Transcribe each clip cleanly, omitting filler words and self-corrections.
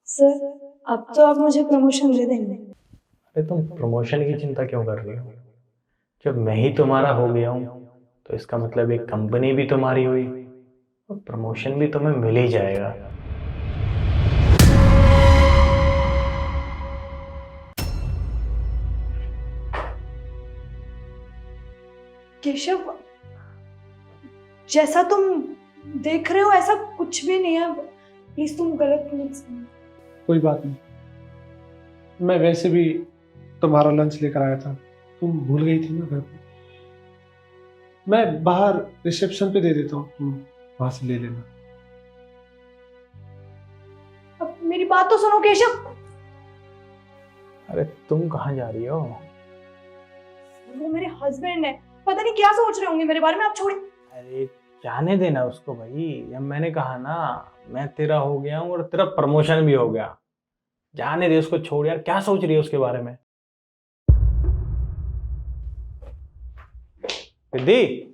Sir, अब तो आप मुझे प्रमोशन दे देंगे। अरे तुम प्रमोशन की चिंता क्यों कर रही हो? जब मैं ही तुम्हारा हो गया हूँ तो इसका मतलब एक कंपनी भी तुम्हारी हुई और प्रमोशन भी तुम्हें मिल ही जाएगा। केशव, जैसा तुम देख रहे हो ऐसा कुछ भी नहीं है। प्लीज तुम गलत मत समझो। कोई बात नहीं, मैं वैसे भी तुम्हारा लंच लेकर आया था, तुम भूल गई थी ना घर पे। मैं बाहर रिसेप्शन पे दे देता हूँ, तुम वहां से ले लेना। अब मेरी बात तो सुनो केशव। अरे तुम कहाँ जा रही हो? वो मेरे हस्बैंड है, पता नहीं क्या सोच रहे होंगे मेरे बारे में। आप छोड़िए। अरे जाने देना उसको भाई। जब मैंने कहा ना मैं तेरा हो गया हूँ और तेरा प्रमोशन भी हो गया, जाने दे उसको। छोड़ यार, क्या सोच रही है उसके बारे में? सिद्धि,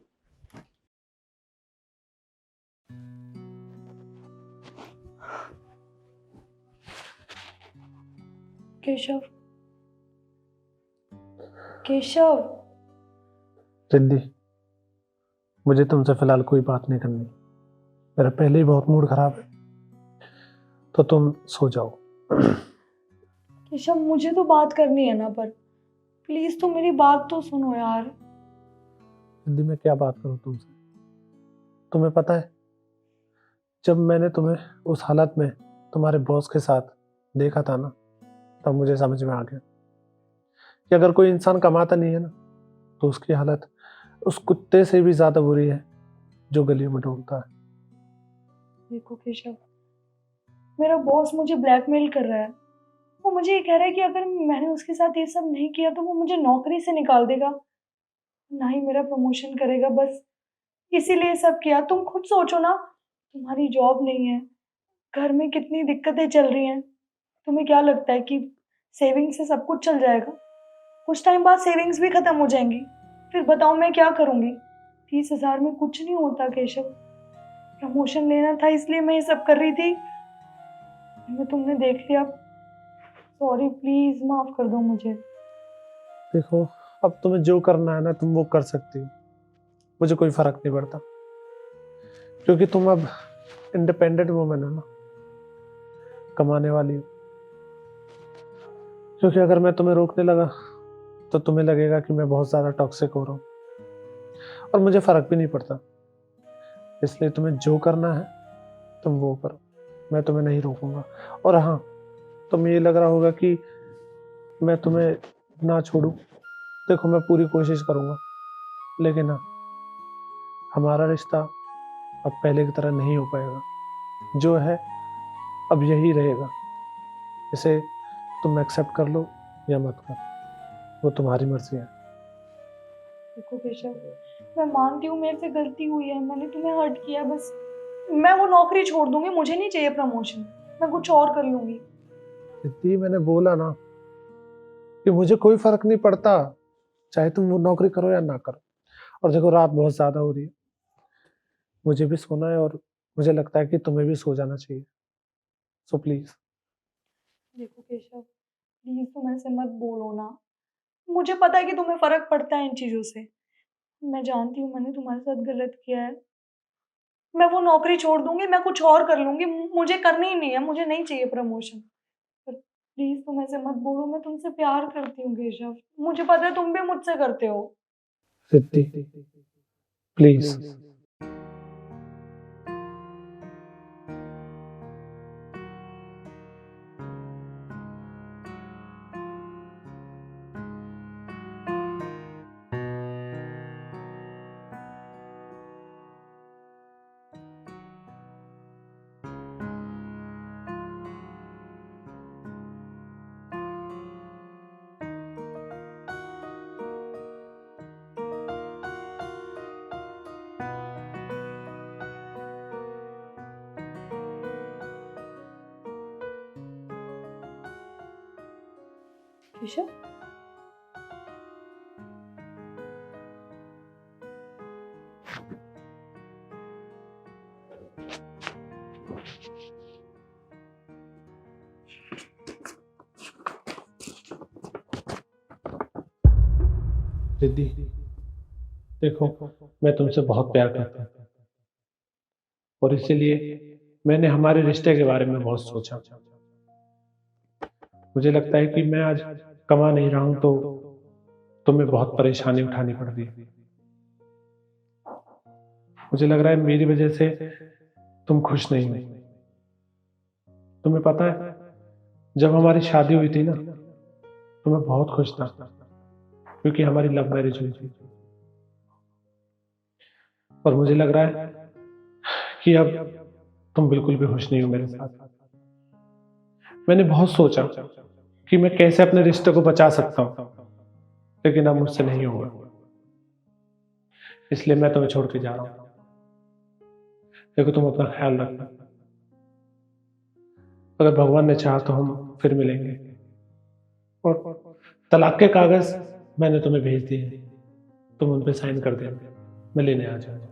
केशव, केशव। सिद्धि, मुझे तुमसे फिलहाल कोई बात नहीं करनी। मेरा पहले ही बहुत मूड खराब है, तो तुम सो जाओ। केशव, मुझे तो बात करनी है ना, पर प्लीज तुम मेरी बात तो सुनो यार। सिद्धि, मैं क्या बात करूं तुमसे? तुम्हें पता है, जब मैंने तुम्हें उस हालत में तुम्हारे बॉस के साथ देखा था ना, तब मुझे समझ में आ गया कि अगर कोई इंसान कमाता नहीं है ना, तो उसकी हालत उस कुत्ते से भी ज्यादा बुरी है जो गलियों में ढूंढता है। देखो केशव, मेरा बॉस मुझे ब्लैकमेल कर रहा है। वो मुझे ये कह रहा है कि अगर मैंने उसके साथ ये सब नहीं किया तो वो मुझे नौकरी से निकाल देगा, ना ही मेरा प्रमोशन करेगा। बस इसीलिए सब किया। तुम खुद सोचो ना, तुम्हारी जॉब नहीं है, घर में कितनी दिक्कतें चल रही हैं। तुम्हें क्या लगता है कि सेविंग से सब कुछ चल जाएगा? कुछ टाइम बाद सेविंग्स भी खत्म हो जाएंगी। फिर बताओ मैं क्या करूंगी? 30,000 में कुछ नहीं होता केशव। प्रमोशन लेना था इसलिए मैं ये सब कर रही थी। मैं तुमने देख लिया। सॉरी, प्लीज माफ कर दो मुझे। देखो, अब तुम्हें जो करना है ना, तुम वो कर सकती हो। मुझे कोई फर्क नहीं पड़ता, क्योंकि तुम अब इंडिपेंडेंट वुमेन हो ना, कमाने वाली हो। क्योंकि अगर मैं तुम्हें रोकने लगा तो तुम्हें लगेगा कि मैं बहुत ज्यादा टॉक्सिक हो रहा हूँ, और मुझे फर्क भी नहीं पड़ता। इसलिए तुम्हें जो करना है तुम वो करो, मैं तुम्हें नहीं रोकूंगा। और हाँ, तुम्हें ये लग रहा होगा कि मैं तुम्हें ना छोड़ूं। देखो, मैं पूरी कोशिश करूंगा, लेकिन हाँ, हमारा रिश्ता अब पहले की तरह नहीं हो पाएगा। जो है अब यही रहेगा। इसे तुम एक्सेप्ट कर लो या मत कर, वो तुम्हारी मर्जी है। देखो केशव, मैं मानती हूँ मेरे से गलती हुई है, मैंने तुम्हें हर्ट किया। बस मैं वो नौकरी छोड़ दूंगी, मुझे नहीं चाहिए प्रमोशन। मैं कुछ और कर लूंगी। सिद्धि, मैंने बोला ना कि मुझे कोई फर्क नहीं पड़ता, चाहे तुम वो नौकरी करो या ना करो। और देखो, रात बहुत ज्यादा हो रही है, मुझे भी सोना है, और मुझे लगता है कि तुम्हें भी सो जाना चाहिए। So please. देखो केशव, प्लीज तुम ऐसे मत बोलो ना। मुझे पता है कि तुम्हें फर्क पड़ता है इन चीजों से। मैं जानती हूँ मैंने तुम्हारे साथ गलत किया है। मैं वो नौकरी छोड़ दूंगी, मैं कुछ और कर लूंगी। मुझे करनी ही नहीं है, मुझे नहीं चाहिए प्रमोशन। पर प्लीज तुम ऐसे मत बोलो, मैं तुमसे प्यार करती हूँ केशव। मुझे पता है तुम भी मुझसे करते हो। सिद्धि, प्लीज। केशव, रिद्धि, देखो मैं तुमसे बहुत प्यार करता हूँ और इसीलिए मैंने हमारे रिश्ते के बारे में बहुत सोचा। मुझे लगता है कि मैं आज कमा नहीं रहा हूं तो तुम्हें बहुत परेशानी उठानी पड़ रही है। मुझे लग रहा है मेरी वजह से तुम खुश नहीं हो। तुम्हें पता है, जब हमारी शादी हुई थी ना तो मैं बहुत खुश था क्योंकि हमारी लव मैरिज हुई थी। और मुझे लग रहा है कि अब तुम बिल्कुल भी खुश नहीं हो मेरे साथ। मैंने बहुत सोचा कि मैं कैसे अपने रिश्ते को बचा सकता हूं, लेकिन अब मुझसे नहीं होगा, इसलिए मैं तुम्हें छोड़ के जा रहा हूं। देखो तुम अपना ख्याल रखना। अगर भगवान ने चाहा तो हम फिर मिलेंगे। और तलाक के कागज मैंने तुम्हें भेज दिए, तुम उन पे साइन कर देना, मैं लेने आ जाऊंगा।